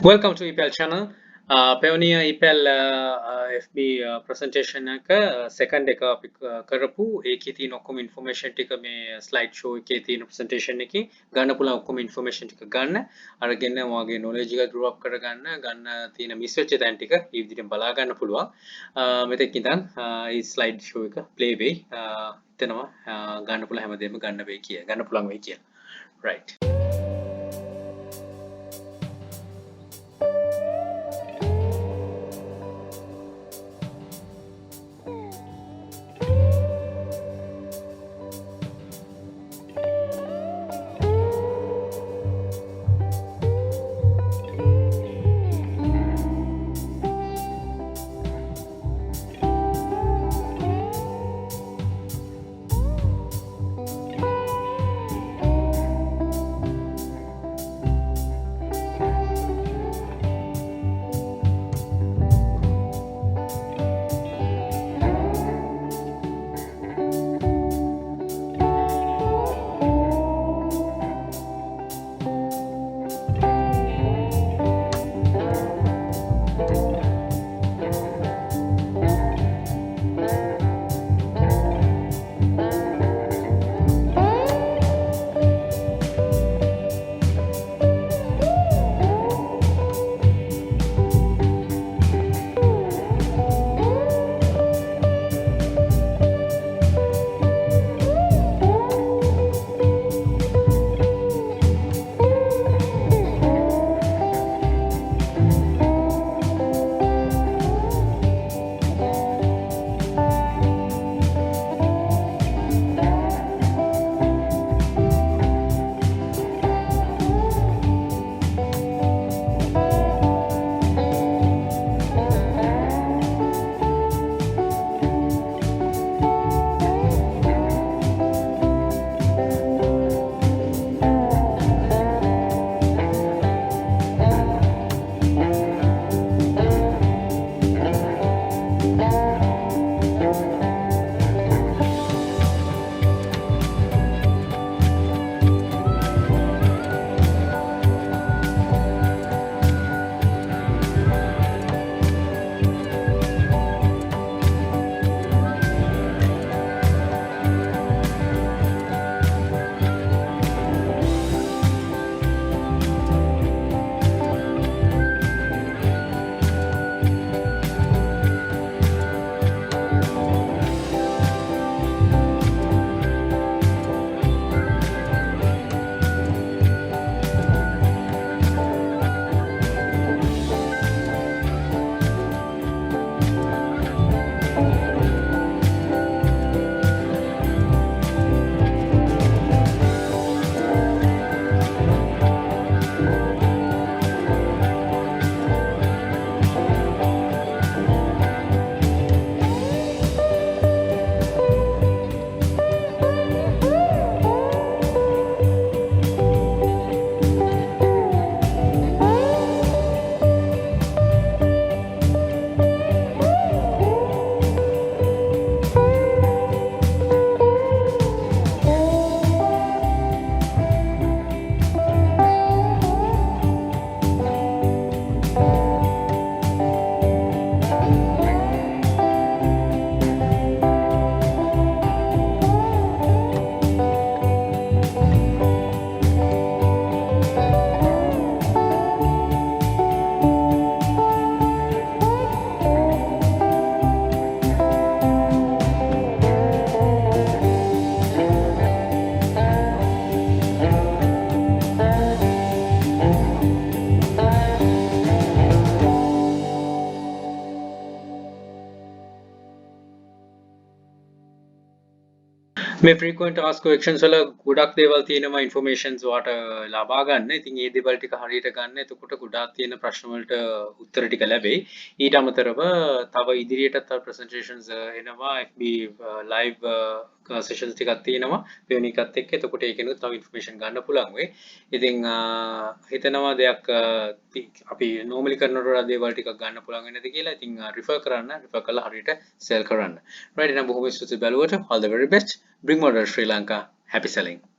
Welcome to EPL channel. Payoneer EPL FB presentation එක second එක අපි කරපු ඒකේ තියෙන ඔක්කොම information ටික මේ slide show එකේ තියෙන presentation එකේ ගන්න පුළුවන් ඔක්කොම information ටික ගන්න අරගෙන ඔයාගේ knowledge එක grow up කරගන්න ගන්න තියෙන miss වෙච්ච තැන් ටික මේ විදිහට බලා ගන්න පුළුවන්. මෙතෙක් ඉඳන් මේ slide show එක play වෙයි. හිතනවා ගන්න පුළුවන් හැමදේම ගන්න පුළුවන් වෙයි කියලා. Right. මේ frequent ask questions වල ගොඩක් දේවල් තියෙනවා informations වාට ලබා ගන්න. ඉතින් මේ දේවල් ටික හරියට ගන්න. එතකොට ගොඩාක් තියෙන ප්‍රශ්න වලට උත්තර ටික ලැබෙයි. ඊට අමතරව තව ඉදිරියටත් තව presentations එනවා. FB live sessions ටිකක් තියෙනවා. Payoneer එකත් එක්ක. එතකොට ඒකෙනුත් තව information ගන්න පුළුවන් වෙයි. ඉතින් හිතනවා දෙයක් අපි normally කරනකොට වඩා දේවල් ටිකක් ගන්න පුළුවන් වෙනද කියලා. ඉතින් refer කරලා හරියට sell කරන්න. right එහෙනම් බොහොම ස්තුතියි බැලුවට. all the very best. Bring more Sri Lanka. Happy selling.